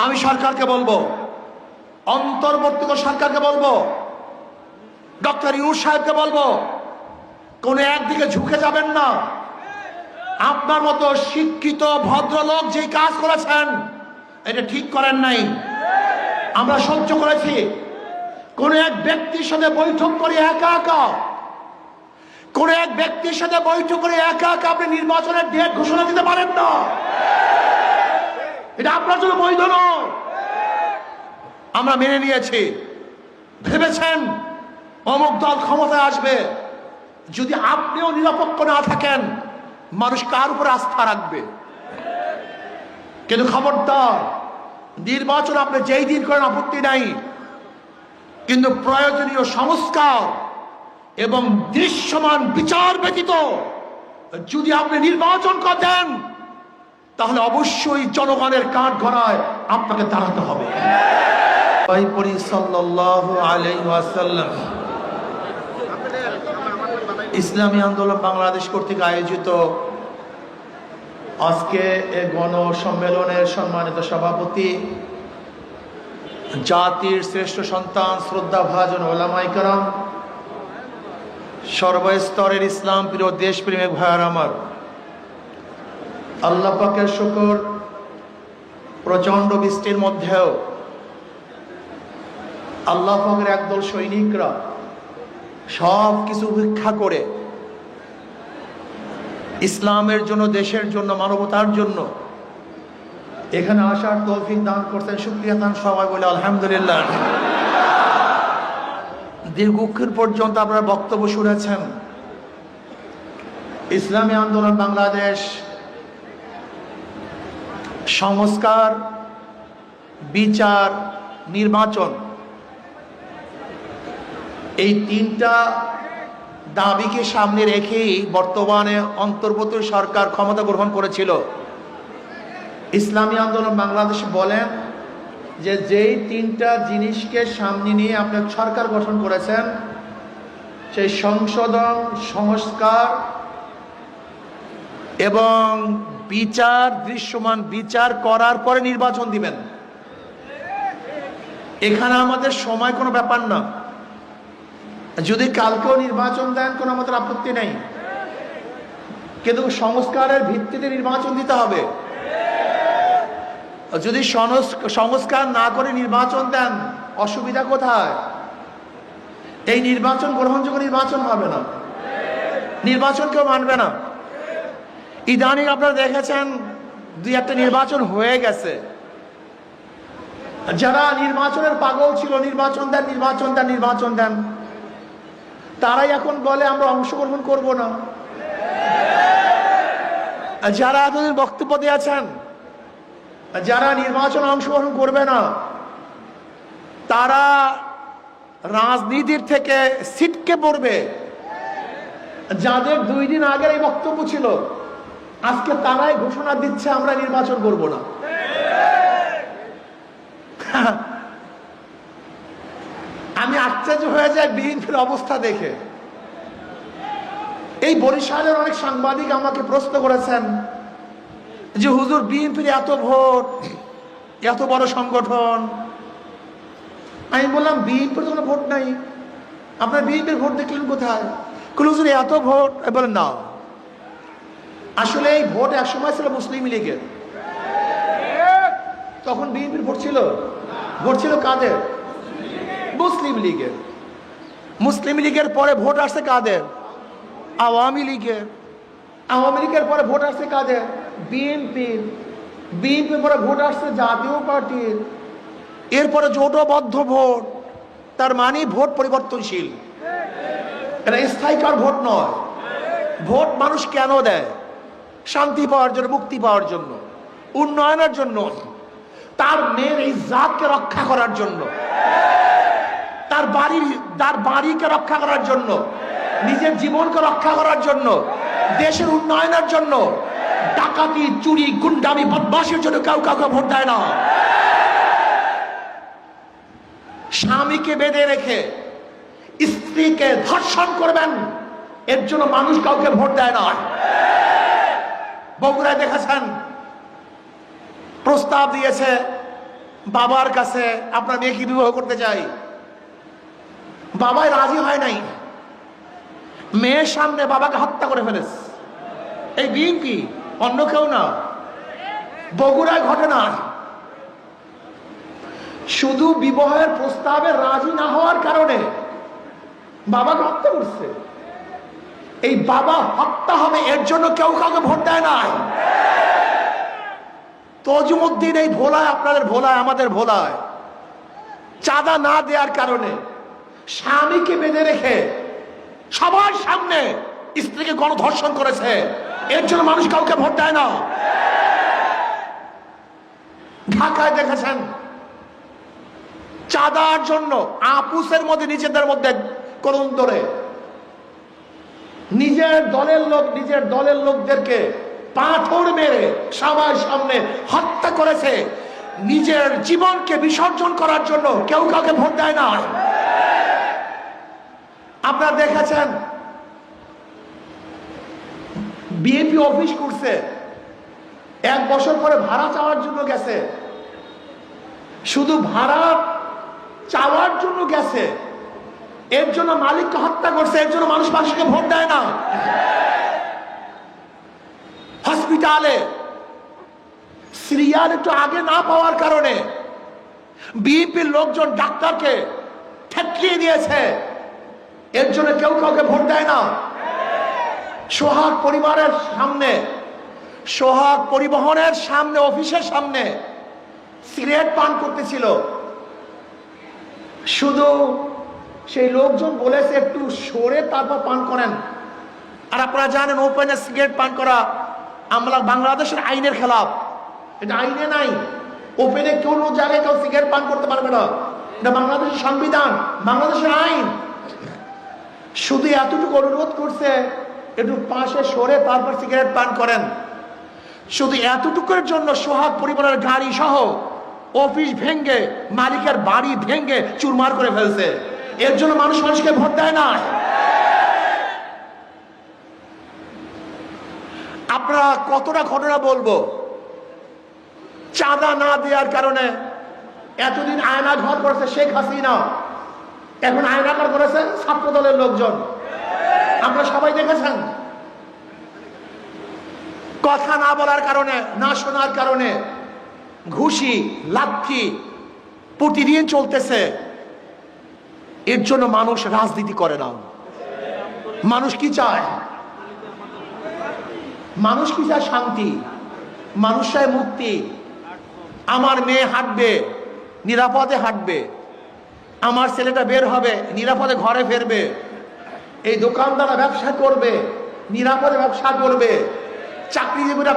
আমি সরকারকে বলবো, অন্তর্বর্তী সরকারকে বলবো, ডক্টর ইউনূস সাহেবকে বলবো, কোন একদিকে ঝুঁকে যাবেন না। আপনার মতো শিক্ষিত ভদ্রলোক যে কাজ করেছেন এটা ঠিক করেন নাই, আমরা সহ্য করেছি। কোন এক ব্যক্তির সাথে বৈঠক করে একা একা, কোন এক ব্যক্তির সাথে বৈঠক করে একা একা আপনি নির্বাচনের ডেট ঘোষণা দিতে পারেন না, এটা আপনার জন্য বৈধ নয়। আমরা মেনে নিয়েছি। ভেবেছেন অমুক দল ক্ষমতায় আসবে, যদি আপনিও নিরপেক্ষ না থাকেন মানুষ কার উপরে আস্থা রাখবে? কিন্তু খবরদার, নির্বাচন আপনি যেই দিন করেন আপত্তি নাই, কিন্তু প্রয়োজনীয় সংস্কার এবং দৃশ্যমান বিচার ব্যতীত যদি আপনি নির্বাচন করেন তাহলে অবশ্যই জনগণের কাঠ গড়ায় আপনাকে দাঁড়াতে হবে। সাল্লাল্লাহু আলাইহি ওয়াসাল্লাম ইসলামী আন্দোলন বাংলাদেশ কর্তৃক আয়োজিত আজকে এই গণসম্মেলনের সম্মানিত সভাপতি, জাতির শ্রেষ্ঠ সন্তান, শ্রদ্ধাভাজন ওলামায়ে কেরাম, সর্বস্তরের ইসলাম প্রিয় দেশপ্রেমিক ভাইয়ার আমার, আল্লাহ পাকের শুকর, প্রচন্ড বৃষ্টির মধ্যেও আল্লাহ পাকের একদল সৈনিকরা সব কিছু উপেক্ষা করে ইসলামের জন্য, দেশের জন্য, মানবতার জন্য এখানে আসার তৌফিক দান করতেন। শুকরিয়া দান সবাই বলে আলহামদুলিল্লাহ। দীর্ঘক্ষণ পর্যন্ত আপনারা বক্তব্য শুনেছেন। ইসলামী আন্দোলন বাংলাদেশ সংস্কার, বিচার, নির্বাচন, এই তিনটা দাবিকে সামনে রেখেই বর্তমানে অন্তর্বর্তী সরকার ক্ষমতা গ্রহণ করেছিল। ইসলামী আন্দোলন বাংলাদেশ বলেন যে যেই তিনটা জিনিসকে সামনে নিয়ে আপনি সরকার গঠন করেছেন, সেই সংশোধন, সংস্কার এবং বিচার, দৃশ্যমান বিচার করার পরে নির্বাচন দিবেন। এখানে আমাদের সময় কোনো ব্যাপার না, যদি কালকেও নির্বাচন দেন কোনো আমাদের আপত্তি নেই, কিন্তু সংস্কারের ভিত্তিতে নির্বাচন দিতে হবে। যদি সংস্কার না করে নির্বাচন দেন অসুবিধা কোথায়? এই নির্বাচন গ্রহণযোগ্য নির্বাচন হবে না, নির্বাচন কেউ মানবে না। ইদানিং আপনারা দেখেছেন দুই একটা নির্বাচন হয়ে গেছে, যারা নির্বাচনের পাগল ছিল, নির্বাচন দেন, নির্বাচন দেন, নির্বাচন দেন, তারাই এখন বলে আমরা অংশগ্রহণ করব না। যারা এতদিন বক্তব্য দিয়েছেন, যারা নির্বাচনে অংশগ্রহণ করবে না, তারা রাজনীতির থেকে ছিটকে পড়বে। যাদের 2 দিন আগের এই বক্তব্য ছিল, আজকে তারাই ঘোষণা দিচ্ছে আমরা নির্বাচন করব না। আমি আশ্চর্য হয়ে যাই বিএনপির অবস্থা দেখে। এই বরিশালের অনেক সাংবাদিক আমাকে প্রশ্ন করেছেন যে হুজুর, বিএনপির এত ভোট, এত বড় সংগঠন। আমি বললাম বিএনপির কোনো ভোট নাই, আপনার বিএনপির ভোট দেখলেন কোথায়? হুজুর এত ভোট। বলেন না, আসলে এই ভোট একসময় ছিল মুসলিম লীগের, তখন বিএনপির ভোট ছিল। ভোট ছিল কাদের? মুসলিম লীগের। মুসলিম লীগের পরে ভোট আসছে কাদের? আওয়ামী লীগের। আওয়ামী লীগের পরে ভোট আসছে কাদের? বিএনপির। বিএনপির পরে ভোট আসছে জাতীয় পার্টির। এরপরে জোটবদ্ধ ভোট, তার মানে ভোট পরিবর্তনশীল, এটা স্থায়ীকার ভোট নয়। ভোট মানুষ কেন দেয়? শান্তি পাওয়ার জন্য, মুক্তি পাওয়ার জন্য, উন্নয়নের জন্য, তার মেয়ের ইজ্জতকে রক্ষা করার জন্য, তার বাড়িকে রক্ষা করার জন্য, নিজের জীবনকে রক্ষা করার জন্য, দেশের উন্নয়নের জন্য। ডাকাতি, চুরি, গুন্ডামি, বদমাশের জন্য কেউ কাউকে ভোট দেয় না। স্বামীকে বেঁধে রেখে স্ত্রীকে ধর্ষণ করবেন, এর জন্য মানুষ কাউকে ভোট দেয় না। বগুড়ায় দেখেছেন, প্রস্তাব দিয়েছে বাবার কাছে আপনার মেয়েকে বিবাহ করতে চাই, বাবাই রাজি হয় নাই, মেয়ের সামনে বাবাকে হত্যা করে ফেলেছে। এই বিএনপি, অন্য কেউ না, বগুড়ায় ঘটনা। শুধু বিবাহের প্রস্তাবে রাজি না হওয়ার কারণে বাবাকে হত্যা করছে। এই বাবা হত্যা হবে এর জন্য কেউ কাউকে ভোট দেয় না। তজুমুদ্দিন এই ভোলায়, আপনাদের ভোলায়, আমাদের ভোলায় চাঁদা না দেওয়ার কারণে স্বামীকে বেঁধে রেখে সবার সামনে স্ত্রীকে গণধর্ষণ করেছে, এর জন্য মানুষ কাউকে ভোট দেয় না। ঢাকায় দেখেছেন চাঁদার জন্য আপুসের মধ্যে নিজেদের মধ্যে করুণ ধরে নিজের দলের লোকদেরকে পাথর মেরে সবার সামনে হত্যা করেছে। নিজের জীবনকে বিসর্জন করার জন্য কেউ কাউকে ভোট দেয় না। আপনারা দেখেছেন বিএনপি অফিস করছে, 1 বছর পরে ভাড়া চাওয়ার জন্য গেছে, শুধু ভাড়া চাওয়ার জন্য গেছে, এর জন্য মালিককে হত্যা করছে, এর জন্য মানুষকে ভোট দেয় না। হসপিটালে সিরিয়াল একটু আগে না পাওয়ার কারণে বিএনপির লোকজন ডাক্তারকে ঠেকিয়ে দিয়েছে, এর জন্য কেউ কাউকে ভোট দেয় না। সোহাগ পরিবারের সামনে, সোহাগ পরিবহনের সামনে, অফিসের সামনে সিগারেট পান করতেছিল, শুধু সেই লোকজন বলেছে একটু সরে তারপর পান করেন। আর আপনারা জানেন ওপেনে সিগারেট পান করা আমরা বাংলাদেশের আইনের খেলাফ, এটা আইনে নাই। ওপেনে কোনো জায়গায় কেউ সিগারেট পান করতে পারবে না, এটা বাংলাদেশের সংবিধান, বাংলাদেশের আইন। শুধু এতটুকু অনুরোধ করছে একটু পাশে সরে তারপর সিগারেট পান করেন। শুধু এতটুকুর জন্য সোহাগ পরিবারের গাড়ি সহ অফিস ভেঙ্গে, মালিকের বাড়ি ভেঙ্গে চুরমার করে ফেলছে, এর জন্য মানুষকে ভোট দেয় না। আপনারা কতটা ঘটনা বলবো, চাঁদা না দেওয়ার কারণে এতদিন আয়না ঘর করেছে শেখ হাসিনা, এখন আয়নাঘর করেছে ছাত্র দলের লোকজন। আপনারা সবাই দেখেছেন কথা না বলার কারণে, না শোনার কারণে ঘুষি লাথি প্রতিদিন চলতেছে। এর জন্য মানুষ রাজনীতি করে না। মানুষ কি চায়? মানুষ কি চায়? শান্তি, মানুষ চায় মুক্তি। আমার মেয়ে হাঁটবে, নিরাপদে হাঁটবে, আমার ছেলেটা বের হবে, নিরাপদে ঘরে ফিরবে, এই দোকানদাররা ব্যবসা করবে, নিরাপদে ব্যবসা করবে, চাকরিজীবীরা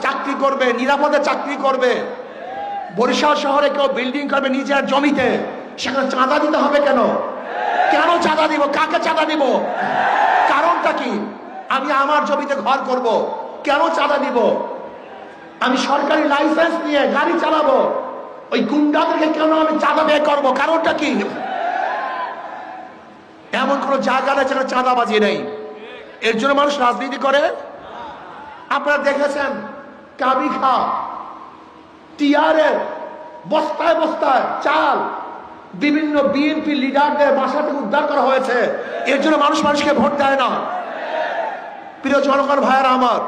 চাকরি করবে, নিরাপদে চাকরি করবে। বরিশাল শহরে কেউ বিল্ডিং করবে নিজের জমিতে, সেখানে চাঁদা দিতে হবে কেন? কেন চাঁদা দিব? কাকে চাঁদা দিব? কারণটা কি? আমি আমার জমিতে ঘর করব, কেন চাঁদা দিব? আমি সরকারি লাইসেন্স নিয়ে গাড়ি চালাবো, ওই গুন্ডাদেরকে কেন আমি চাঁদা ব্যয় করবো? কারণটা কি? এমন কোন জায়গা নেই যেখানে চাঁদাবাজি নেই। এর জন্য মানুষ রাজনীতি করে। আপনারা দেখেছেন কাবিখা টিআরের বস্তায় বস্তায় চাল বিভিন্ন বিএনপি লিডারদের বাসা থেকে উদ্ধার করা হয়েছে, এর জন্য মানুষকে ভোট দেয় না। প্রিয় জনগণ ভাইয়েরা আমার,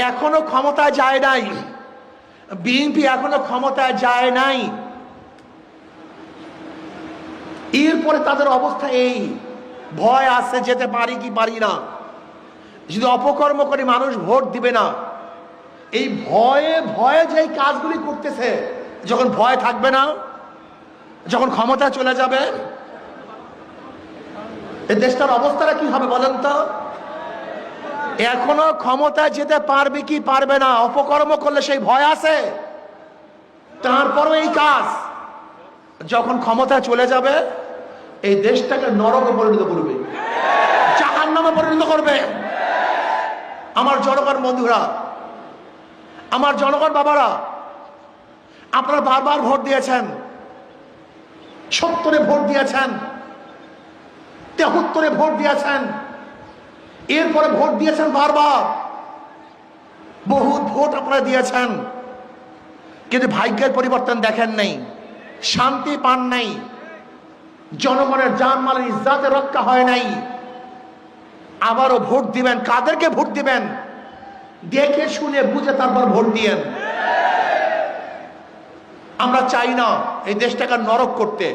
এখনো ক্ষমতায় যায় নাই বিএনপি, এখনো ক্ষমতায় যায় নাই। এরপরে তাদের অবস্থা এই, ভয় আছে যেতে পারি কি পারি না, যদি অপকর্ম করে মানুষ ভোট দিবে না। এই ভয়ে ভয়ে যে কাজগুলি করতেছে, যখন ভয় থাকবে না, যখন ক্ষমতা চলে যাবে, এই দেশটার অবস্থাটা কি হবে বলেন তো? এখনো ক্ষমতায় যেতে পারবে কি পারবে না, অপকর্ম করলে সেই ভয় আছে। তারপরও এই কাজ, যখন ক্ষমতা চলে যাবে এই দেশটাকে নরকে পরিণত করবে, জাহান্নামে পরিণত করবে। আমার জনগণ বন্ধুরা, আমার জনগণ বাবারা, আপনারা বারবার ভোট দিয়েছেন, 70-এ ভোট দিয়েছেন, 73-এ ভোট দিয়েছেন, এরপরে ভোট দিয়েছেন বারবার, বহুত ভোট আপনারা দিয়েছেন, কিন্তু ভাগ্যের পরিবর্তন দেখেন নাই, শান্তি পান নাই, জনগণের জানমালের ইজ্জতের রক্ষা হয় নাই। আবারও ভোট দিবেন, কাদেরকে ভোট দিবেন? দেখে শুনে বুঝে তারপর ভোট দিয়েন। আমরা চাই না এই দেশটাকে নরক করতে,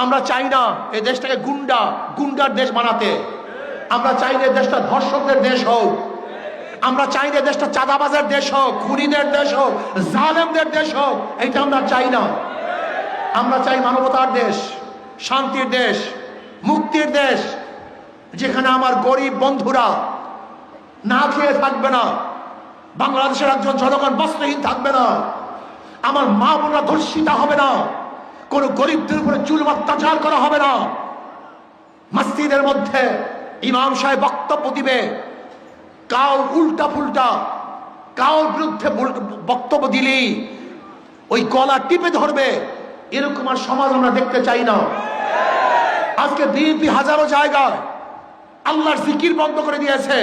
আমরা চাই না এই দেশটাকে গুন্ডার দেশ বানাতে, আমরা চাই না দেশটা ধর্ষকদের দেশ হোক, আমরা চাই না দেশটা চাঁদাবাজের দেশ হোক, খুনিদের দেশ হোক, জালেমদের দেশ হোক। এইটা আমরা চাই না। আমরা চাই মানবতার দেশ, শান্তির দেশ, মুক্তির দেশ, যেখানে আমার গরিব বন্ধুরা না খেয়ে থাকবে না, বাংলাদেশের একজন জনগণ বস্ত্রহীন থাকবে না, আমার মা বোনরা ধর্ষিতা হবে না, কোন গরিবদের উপরে জুলুম অত্যাচার করা হবে না। মসজিদের মধ্যে ইমাম সাহেব বক্তব্য দিবে, কাউ উল্টা ফুলটা কাউর বিরুদ্ধে বক্তব্য দিলেই ওই গলা টিপে ধরবে, এরকম আর সমাজ আমরা দেখতে চাই না। আজকে বিএনপি হাজারো জায়গায় আল্লাহর জিকির বন্ধ করে দিয়েছে।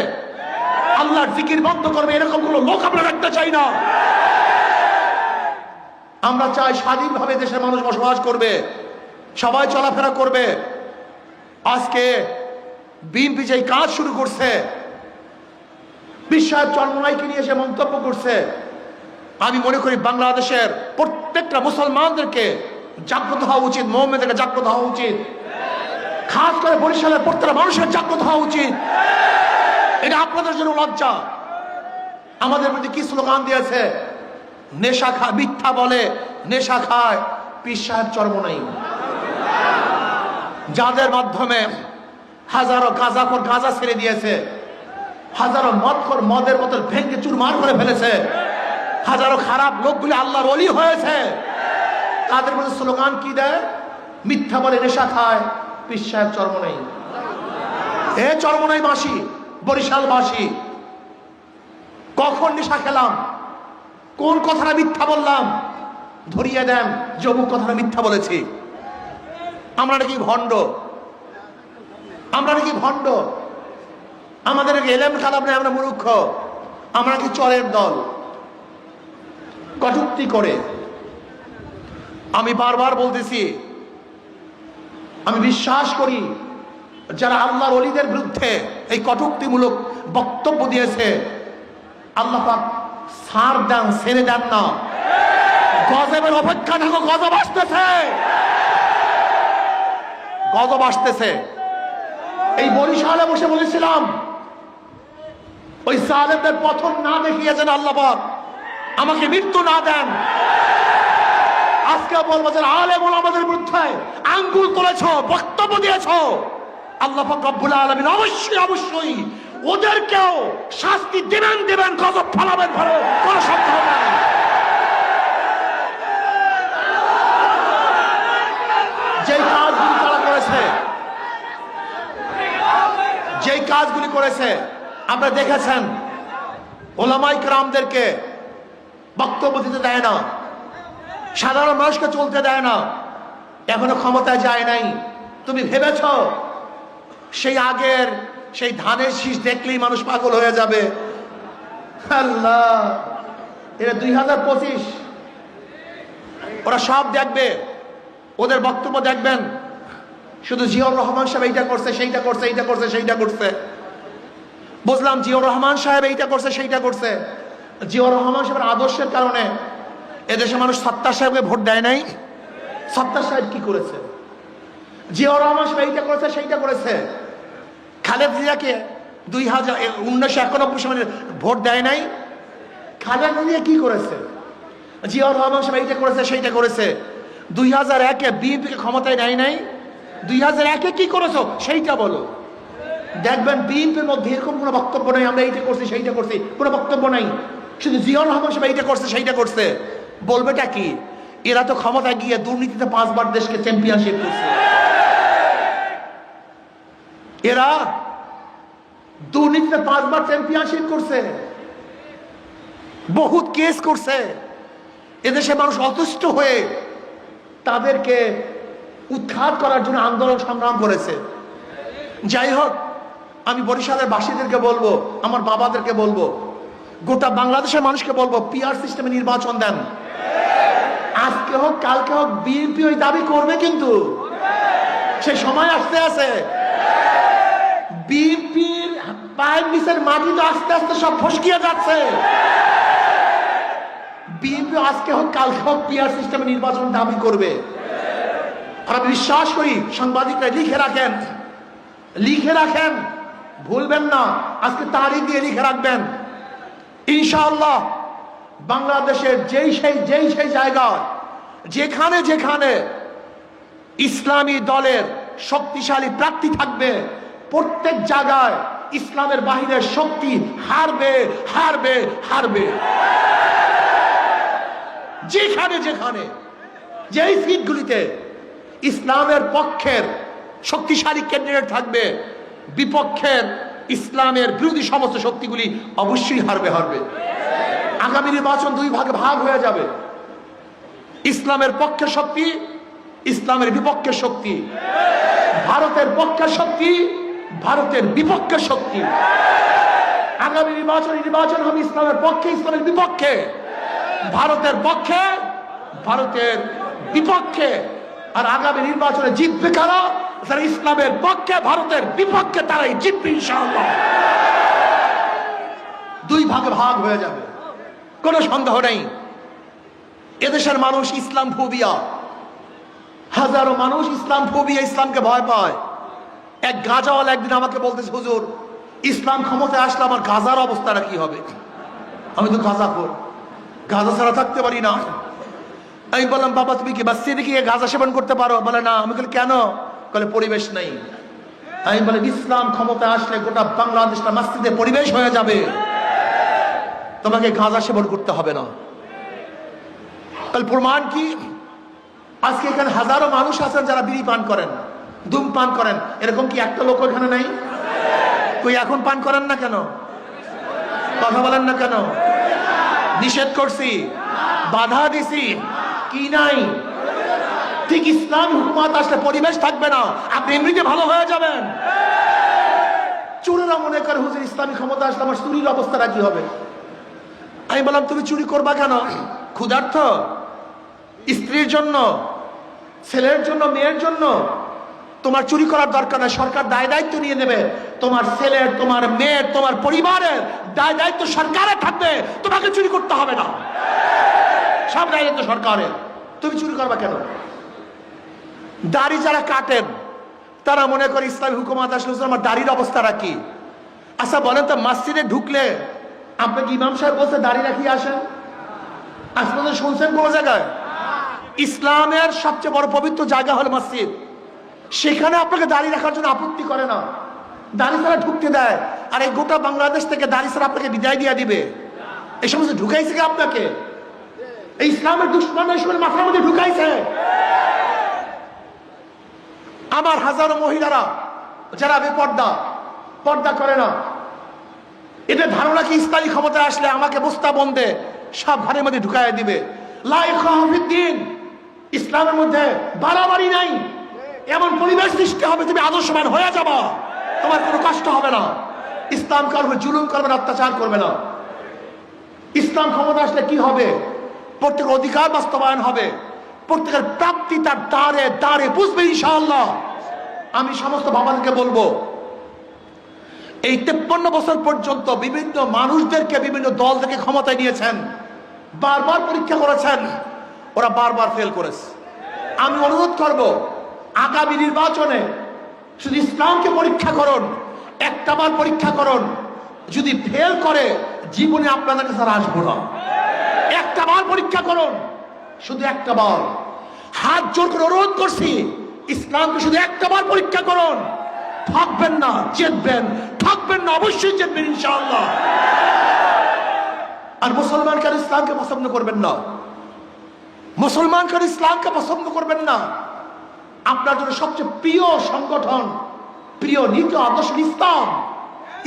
আল্লাহর জিকির বন্ধ করবে এরকম কোন লোক আমরা দেখতে চাই না। আমরা চাই স্বাধীনভাবে দেশের মানুষ বসবাস করবে, সবাই চলাফেরা করবে। আজকে বিএনপি যে কাজ শুরু করছে, বিশ্বাস চরমনাইকে নিয়ে এসে মন্তব্য করছে, আমি মনে করি বাংলাদেশের প্রত্যেকটা মুসলমানদেরকে জাগ্রত হওয়া উচিত, মোহাম্মদেরকে জাগ্রত হওয়া উচিত, খাস করে বরিশালের প্রত্যেকটা মানুষের জাগ্রত হওয়া উচিত। এটা আপনাদের জন্য লজ্জা। আমাদের প্রতি কি স্লোগান দিয়েছে? নেশা খায়, মিথ্যা বলে, নেশা খায় পীর সাহেব চরমনাই, যাদের মাধ্যমে হাজারো গাঁজাখোর গাঁজা ছেড়ে দিয়েছে, হাজারো মদখোর মদের বোতল ভেঙে চুরমার করে ফেলেছে, হাজারো খারাপ লোকগুলি আল্লাহর ওলি হয়েছে। তাদের মধ্যে স্লোগান কি দেয়? মিথ্যা বলে, নেশা খায় পীর সাহেব চরমনাই। এ চরমনাই বাসী, বরিশাল বাসী, কখন নেশা খেলাম, কোন কথাটা মিথ্যা বললাম, ধরিয়ে দেন যে অমুক কথাটা মিথ্যা বলেছি। আমরা নাকি ভণ্ড, আমরা নাকি ভণ্ড, আমাদের নাকি এলেম খারাপ নেই, আমরা মূর্খ, আমরা নাকি চরের দল। কটূক্তি করে আমি বারবার বলতেছি, আমি বিশ্বাস করি যারা আল্লাহর ওলিদের বিরুদ্ধে এই কটূক্তিমূলক বক্তব্য দিয়েছে, আল্লাহ পাক ছাড় দেন, ছেড়ে দেন না। গজবের অপেক্ষা থাকো, গজব আসতেছে, গজব আসতেছে। এই বরিশালে বসে বলেছিলাম, ওই জালেমদের পতন না দেখিয়েছেন আল্লাহ পাক, আমাকে মৃত্যু না দেন। আজকে বলবো যে আলেম ওলামাদের বিরুদ্ধে আঙ্গুল তুলেছো, বক্তব্য দিয়েছো, আল্লাহ পাক রব্বুল আলামিন অবশ্যই ওদেরকেও শাস্তি দেবেন, গজব ফলাবেন, ভালো কোনো সন্দেহ নাই। যেই কাজগুলি তারা করেছে, যেই কাজগুলি করেছে আপনারা দেখেছেন, ওলামায়ে কেরামদেরকে বক্তব্য দিতে দেয় না, সাধারণ মানুষকে চলতে দেয় না, এখনো ক্ষমতায় যায় নাই। তুমি ভেবেছ সেই আগের সেই ধানের শীষ দেখলেই মানুষ পাগল হয়ে যাবে? আল্লাহ, এটা 2025, ওরা সব দেখবে, ওদের বক্তব্য দেখবেন, শুধু জিয়াউর রহমান সাহেব এইটা করছে, সেইটা করছে, এইটা করছে, সেইটা করছে। বুঝলাম জিয়াউর রহমান সাহেব এইটা করছে, সেইটা করছে। জিয়াউর রহমান সাহেবের আদর্শের কারণে এদেশে মানুষ সত্তার সাহেবকে ভোট দেয় নাই। সত্তার সাহেব কি করেছে? জিয়াউর রহমান সাহেব এইটা করেছে, সেইটা করেছে। খালেদা জিয়াকে 1991 সালে ভোট দেয় নাই। খালেদা জিয়া কি করেছে? জিয়াউর রহমান সাহেব এইটা করেছে, সেইটা করেছে। 2001-এ বিএনপিকে ক্ষমতায় নেয় নাই। 2001-এ কি করেছো সেইটা বলো। দেখবেন বিএনপির মধ্যে এরকম কোনো বক্তব্য নাই, আমরা এইটা করছি, সেইটা করছি, কোনো বক্তব্য নাই। শুধু জিয়াউর রহমান সাহেব এইটা করছে, সেইটা করছে। বলবেটা কি? এরা তো ক্ষমতায় গিয়ে দুর্নীতিতে 5 বার দেশকে চ্যাম্পিয়নশিপ করছে। এরা দুর্নীতিতে 5 বার চ্যাম্পিয়নশিপ করছে, বহুত কেস করছে। এদেশে মানুষ অতুষ্ট হয়ে তাদেরকে উৎখাত করার জন্য আন্দোলন সংগ্রাম করেছে। যাই হোক, আমি বরিশালের বাসীদেরকে বলবো, আমার বাবাদেরকে বলবো, গোটা বাংলাদেশের মানুষকে বলবো, পিআর সিস্টেমে নির্বাচন দেন। আজকে হোক কালকে হোক বিএনপি ওই দাবি করবে, কিন্তু সে সময় আসতে আছে। বিএনপির পায়ের নিচের মাটি তো আস্তে আস্তে সব ফসকিয়ে যাচ্ছে। বিএনপি আজকে হোক কালকে হোক পিআর সিস্টেমে নির্বাচন দাবি করবে। আর আমি বিশ্বাস করি সাংবাদিকরা লিখে রাখেন, ভুলবেন না, আজকে তারিখ দিয়ে লিখে রাখবেন। ইনশাআল্লাহ বাংলাদেশের যেই সেই জায়গায় যেখানে যেখানে ইসলামী দলের শক্তিশালী প্রার্থী থাকবে, প্রত্যেক জায়গায় ইসলামের বাহিরের শক্তি হারবে হারবে হারবে। যেখানে যেখানে যেই সিটগুলিতে ইসলামের পক্ষের শক্তিশালী ক্যান্ডিডেট থাকবে, বিপক্ষের ইসলামের বিরোধী সমস্ত শক্তিগুলি অবশ্যই হারবে। আগামী নির্বাচন দুই ভাগে ভাগ হয়ে যাবে, ইসলামের পক্ষের শক্তি, ইসলামের বিপক্ষের শক্তি, ভারতের পক্ষের শক্তি, ভারতের বিপক্ষের শক্তি। আগামী নির্বাচন হবে ইসলামের পক্ষে, ইসলামের বিপক্ষে, ভারতের পক্ষে, ভারতের বিপক্ষে। আর আগামী নির্বাচনে জিতবে কারা? যারা ইসলামের পক্ষে, ভারতের বিপক্ষে, তারাই জিতবে ইনশাআল্লাহ। দুই ভাগে ভাগ হয়ে যাবে, কোনো সন্দেহ নেই। এদেশের মানুষ ইসলাম ফোবিয়া, হাজারো মানুষ ইসলাম ফোবিয়া, ইসলামকে ভয় পায়। এক গাঁজাওয়ালা একদিন আমাকে বলতেছে, হুজুর ইসলাম ক্ষমতায় আসলে আমার গাঁজার অবস্থাটা কি হবে? আমি তো গাঁজাখোর, গাঁজা ছাড়া থাকতে পারি না। আমি বললাম, বাবা তুমি কি মসজিদে গিয়ে গাঁজা সেবন করতে পারো? বলে না। আমি বলি কেন? বলে পরিবেশ নেই। আমি বলে ইসলাম ক্ষমতায় আসলে গোটা বাংলাদেশটা মসজিদে পরিবেশ হয়ে যাবে, তোমাকে গাঁজা সেবন করতে হবে না। তাহলে প্রমাণ কি? আজকে এখানে হাজারো মানুষ আছেন যারা বিড়ি পান করেন, ধূমপান করেন, এরকম কি একটা লোক এখানে নাই? কই এখন পান করেন না কেন? কথা বলেন না কেন? নিষেধ করছি, বাধা দিছি, কি নাই? ঠিক ইসলাম হুকুমত আসলে পরিবেশ থাকবে না, আপনি এমনিতে ভালো হয়ে যাবেন। চোরেরা মনে করে হুজুর ইসলামী ক্ষমতা আসলে আমার চুরির অবস্থাটা কি হবে? আমি বললাম, তুমি চুরি করবা কেন? ক্ষুধার্ত? স্ত্রীর জন্য, ছেলের জন্য, মেয়ের জন্য? তোমার চুরি করার দরকার নাই, সরকার দায় দায়িত্ব নিয়ে নেবে। তোমার ছেলের, তোমার মেয়ের, তোমার পরিবারের দায় দায়িত্ব সরকারের থাকবে, তোমাকে চুরি করতে হবে না, সব দায় দায়িত্ব সরকারের। তুমি চুরি করবা কেন? দাড়ি যারা কাটেন তারা মনে করে ইসলামী হুকুমত আসলে আমার দাড়ির অবস্থাটা কি? আচ্ছা বলেন তো, মসজিদে ঢুকলে আপনাকে ইমাম সাহেব বলছে দাড়ি রাখিয়ে আসেন? আজ পর্যন্ত শুনছেন কোন জায়গায়? ইসলামের সবচেয়ে বড় পবিত্র জায়গা হলো মসজিদ, সেখানে আপনাকে দাড়ি রাখার জন্য আপত্তি করে না, দাড়ি ছাড়া ঢুকতে দেয়। আর এই গোটা বাংলাদেশ থেকে দাড়ি ছাড়া আপনাকে বিদায় দিয়ে দিবে। এই সমস্ত ঢুকাইছে কি আপনাকে? এই ইসলামের দুশ্মন এই সময় মাথার মধ্যে ঢুকাইছে। আমার হাজারো মহিলারা যারা পর্দা করে না, এটা ধারণা কি ইসলামী ক্ষমতায় আসলে আমাকে বস্তা বন্ধে সব ঘরের মধ্যে ঢুকাই দিবে? লাইফিদ্দিন, ইসলামের মধ্যে বাড়াবাড়ি নাই, এমন পরিবেশ সৃষ্টি হবে তুমি আদর্শবান হয়ে যাবা, তোমার কোনো কষ্ট হবে না। ইসলাম করবে, জুলুম করবে না, অত্যাচার করবে না। ইসলাম ক্ষমতা আসলে কি হবে? প্রত্যেকের অধিকার বাস্তবায়ন হবে, প্রত্যেকের প্রাপ্তি তার দ্বারে দ্বারে বুঝবে ইনশাআল্লাহ। আমি সমস্ত বাবাদেরকে বলবো, এই 53 বছর পর্যন্ত বিভিন্ন মানুষদেরকে বিভিন্ন দল থেকে ক্ষমতায় নিয়েছেন, বারবার পরীক্ষা করেছেন, ওরা বারবার ফেল করেছে। আমি অনুরোধ করব, আগামী নির্বাচনে শুধু ইসলামকে পরীক্ষা করুন, একটাবার পরীক্ষা করুন। যদি ফেল করে জীবনে আপনাদের কাছে আসবো না। একটাবার পরীক্ষা করুন, শুধু একটাবার। হাত জোর করে অনুরোধ করছি, ইসলামকে শুধু একটাবার পরীক্ষা করুন। থাকবেন না, জিতবেন। থাকবেন না, অবশ্যই জিতবেন ইনশাআল্লাহ। আর মুসলমানকে ইসলামকে পছন্দ করবেন না, মুসলমানকে ইসলামকে পছন্দ করবেন না। আপনার জন্য সবচেয়ে প্রিয় সংগঠন, প্রিয় নীতি আদর্শ ইসলাম।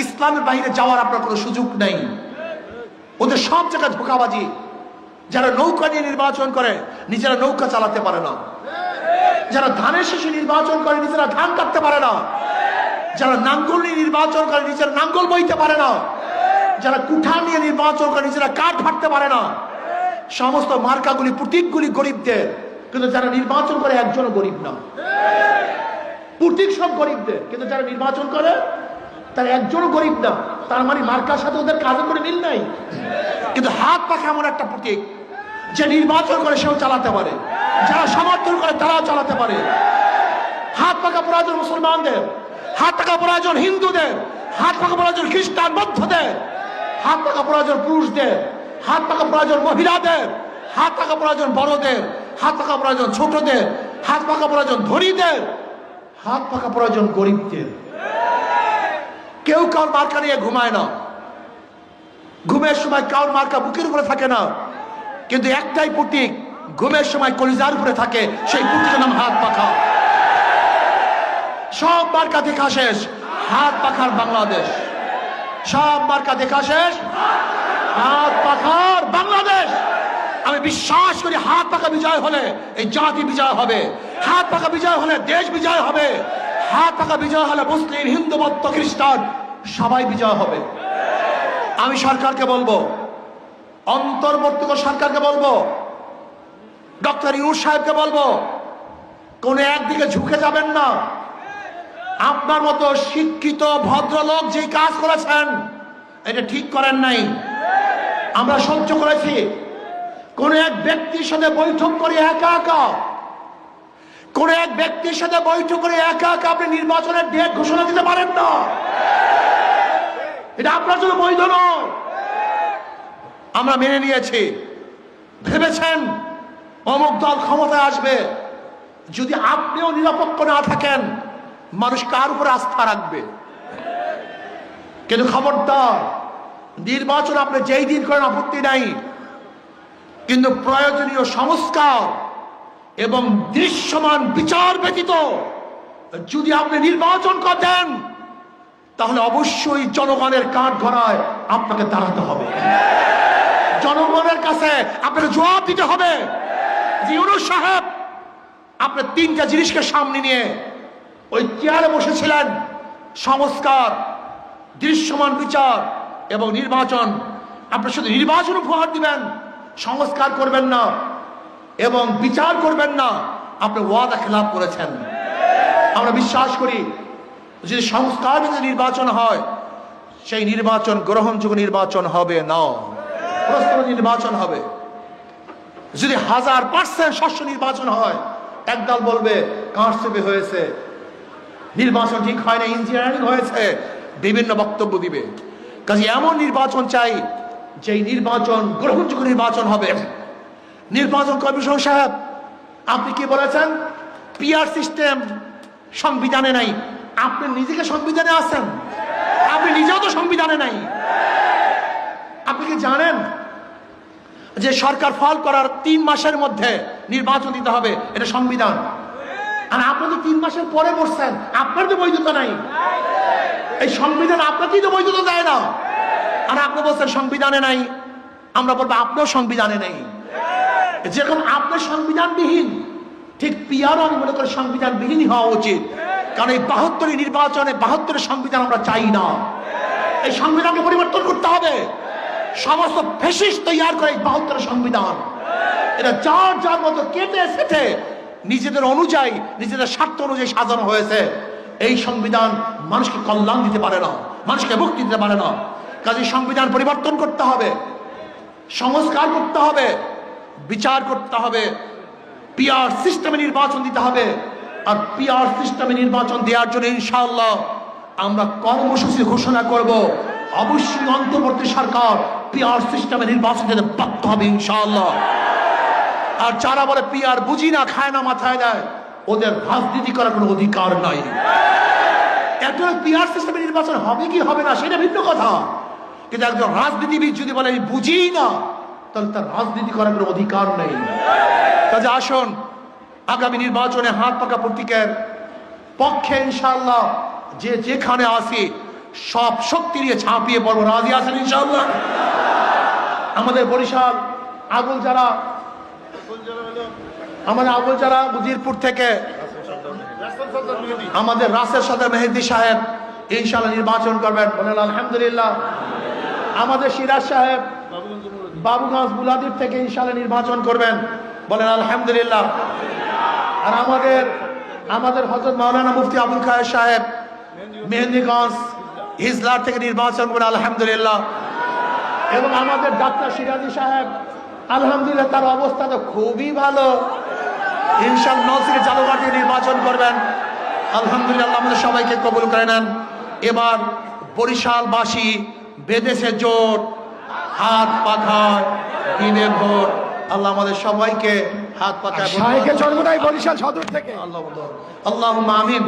ইসলামের বাইরে যাওয়ার আপনার কোনো সুযোগ নেই। ওদের সব জায়গায় ধোঁকাবাজি। যারা নৌকা নিয়ে নির্বাচন করে নিজেরা নৌকা চালাতে পারে না, যারা ধানের শীষে নির্বাচন করে নিজেরা ধান কাটতে পারে না, যারা নাঙ্গল নিয়ে নির্বাচন করে নিজেরা নাঙ্গল বইতে পারে না, যারা কুঠার নিয়ে নির্বাচন করে নিজেরা কাঠ ফাটতে পারে না, সমস্ত মার্কাগুলি প্রতীকগুলি গরিবদের, কিন্তু যারা নির্বাচন করে একজনও গরিব না। প্রতীক সব গরিবদের, কিন্তু যারা নির্বাচন করে তার একজনও গরিব না। তার মানে মার্কার সাথে ওদের কাজের করে মিল নাই। কিন্তু হাত পাখা এমন একটা প্রতীক, যে নির্বাচন করে সেও চালাতে পারে, যারা সমর্থন করে তারাও চালাতে পারে। হাত পাখা প্রয়োজন মুসলমানদের, হাত পাখা প্রয়োজন হিন্দুদের, হাত পাখা প্রয়োজন খ্রিস্টান বৌদ্ধদের, হাত পাখা প্রয়োজন পুরুষদের, হাত পাখা প্রয়োজন মহিলাদের, হাত পাখা প্রয়োজন বড়দের, হাত পাখা প্রয়োজন ছোটদের, হাত পাখা প্রয়োজন ধনীদের, হাত পাখা প্রয়োজন গরিবদের। কেউ কাউর মার্কা নিয়ে ঘুমায় না, ঘুমের সময় কাউর মার্কা বুকের উপরে থাকে না, কিন্তু একটাই প্রতীক ঘুমের সময় কলিজার উপরে থাকে, সেই প্রতীকের নাম হাত পাখা। সব মার্কা দেখা শেষ, হাত পাখার বাংলাদেশ। সব মার্কা দেখা শেষ, হাত পাখার বাংলাদেশ। আমি বিশ্বাস করি হাত পাখা বিজয় হলে এই জাতি বিজয় হবে, হাত পাখা বিজয় হলে দেশ বিজয় হবে, হাত পাখা বিজয় হলে মুসলিম হিন্দু বৌদ্ধ খ্রিস্টান সবাই বিজয় হবে। আমি সরকারকে বলবো, অন্তর্বর্তীকালীন সরকারকে বলবো, ডক্টর ইউনূস সাহেবকে বলবো, কোন একদিকে ঝুঁকে যাবেন না। আপনার মতো শিক্ষিত ভদ্রলোক যে কাজ করেছেন এটা ঠিক করেন নাই, আমরা সহ্য করেছি। কোন এক ব্যক্তির সাথে বৈঠক করে একা একা, কোন এক ব্যক্তির সাথে বৈঠক করে একা একা আপনি নির্বাচনের ডেট ঘোষণা দিতে পারেন না, এটা আপনার জন্য বৈধ নয়। আমরা মেনে নিয়েছি। ভেবেছেন অমুক দল ক্ষমতায় আসবে, যদি আপনিও নিরপেক্ষ না থাকেন মানুষ কার উপরে আস্থা রাখবে? কিন্তু খবরদার, নির্বাচন আপনি যেই দিন করেন আপত্তি নাই, কিন্তু প্রয়োজনীয় সংস্কার এবং দৃশ্যমান বিচার ব্যতীত যদি আপনি নির্বাচন করেন তাহলে অবশ্যই জনগণের কাঠ গড়ায় আপনাকে দাঁড়াতে হবে, জনগণের কাছে আপনাকে জবাব দিতে হবে। ইউনূস সাহেব আপনি তিনটা জিনিসকে সামনে নিয়ে ওই চেয়ারে বসেছিলেন, সংস্কার, দৃশ্যমান বিচার এবং নির্বাচন। আপনি শুধু নির্বাচন উপহার দিবেন, সংস্কার করবেন না এবং বিচার করবেন না, আপনি ওয়াদা খেলাপ করেছেন। আমরা বিশ্বাস করি যদি সংস্কার যদি নির্বাচন হয়, সেই নির্বাচন গ্রহণযোগ্য নির্বাচন হবে না, প্রশ্ন নির্বাচন হবে। যদি 1000% স্বচ্ছ নির্বাচন হয়, একদল বলবে কারচুপি হয়েছে, নির্বাচন ঠিক হয় না, ইঞ্জিনিয়ারিং হয়েছে, বিভিন্ন বক্তব্য দিবে। কাজে এমন নির্বাচন চাই যেই নির্বাচন গ্রহণযোগ্য নির্বাচন হবে। নির্বাচন কমিশন সাহেব আপনি কি বলেছেন? পিআর সিস্টেম সংবিধানে নাই। আপনি নিজেকে সংবিধানে আছেন? আপনি নিজেও তো সংবিধানে নাই। আপনি কি জানেন যে সরকার ফল করার 3 মাসের মধ্যে নির্বাচন দিতে হবে? এটা সংবিধান। আর আপনি তো 3 মাসের পরে বসছেন, আপনার তো বৈধতা নাই। এই সংবিধান আপনাকেই তো বৈধতা দেয় না, আর আপনি বলছেন সংবিধানে নাই। আমরা বলবো আপনিও সংবিধানে নেই। যেরকম আপনার সংবিধানবিহীন, ঠিক পিয়ারও আমি মনে করি সংবিধানবিহীনই হওয়া উচিত। কারণ এই 72 নির্বাচনে 72 সংবিধান আমরা চাই না। এই সংবিধানকে পরিবর্তন করতে হবে। সমস্ত ফ্যাসিস্ট তৈরি করে এই 72 সংবিধান, এটা যার যার মতো কেটে সেটে নিজেদের অনুযায়ী, নিজেদের স্বার্থ অনুযায়ী সাজানো হয়েছে। এই সংবিধান মানুষকে কল্যাণ দিতে পারে না, মানুষকে মুক্তি দিতে পারে না। কাজে সংবিধান পরিবর্তন করতে হবে, সংস্কার করতে হবে, বিচার করতে হবে, পিআর সিস্টেমে নির্বাচন দিতে হবে। আর পিআর সিস্টেমে নির্বাচন দেওয়ার জন্য ইনশাআল্লাহ আমরা কর্মসূচি ঘোষণা করব। অবশ্যই অন্তর্বর্তী সরকার পিআর সিস্টেমে নির্বাচন দিতে বাধ্য হবে ইনশাআল্লাহ। আর যারা বলে পিআর বুঝি না, খায় না, মাথায় দেয়, ওদের রাজনীতি করার কোনো অধিকার নাই। একজন পিআর সিস্টেমে নির্বাচন হবে কি হবে না সেটা ভিন্ন কথা, কিন্তু একজন রাজনীতিবিদ যদি বলে আমি বুঝি না, তাহলে তার রাজনীতি করার কোনো অধিকার নেই। কাজে আসুন আগামী নির্বাচনে হাত পাকা প্রতীকের পক্ষে ইনশাআল্লাহ যে যেখানে আসি সব শক্তি নিয়ে ঝাঁপিয়ে পড়বো। রাজি আছেন ইনশাআল্লাহ? আমাদের বরিশাল আগুল যারা, আমাদের আগুল যারা উজিরপুর থেকে আমাদের রাসেল সদর মেহেদী সাহেব ইনশাআল্লাহ নির্বাচন করবেন, বলেন আলহামদুলিল্লাহ। আমাদের সিরাজ সাহেব বাবুগঞ্জ বুলাদির থেকে ইনশাআল্লাহ নির্বাচন করবেন, বলেন আলহামদুলিল্লাহ। আর আমাদের হযরত মাওলানা মুফতি আবুল খায়ের সাহেব মেহেন্দিগঞ্জ হিজলার থেকে নির্বাচন করে আলহামদুলিল্লাহ। এবং আমাদের ডাক্তার সিরাজি সাহেব আলহামদুলিল্লাহ, তার অবস্থা তো খুবই ভালো, ইনশাআল্লাহ নওসিকে জালুঘাট থেকে নির্বাচন করবেন আলহামদুলিল্লাহ। আমাদের সবাইকে কবুল করে নেন। এবার বরিশালবাসী বেদেশে জোট, হাত পাখায় দিনের ভোট। আল্লাহ আমাদের সবাইকে হাত পাখায় শাহেখের জন্মটাই বরিশাল সদর থেকে। আল্লাহ আমিন।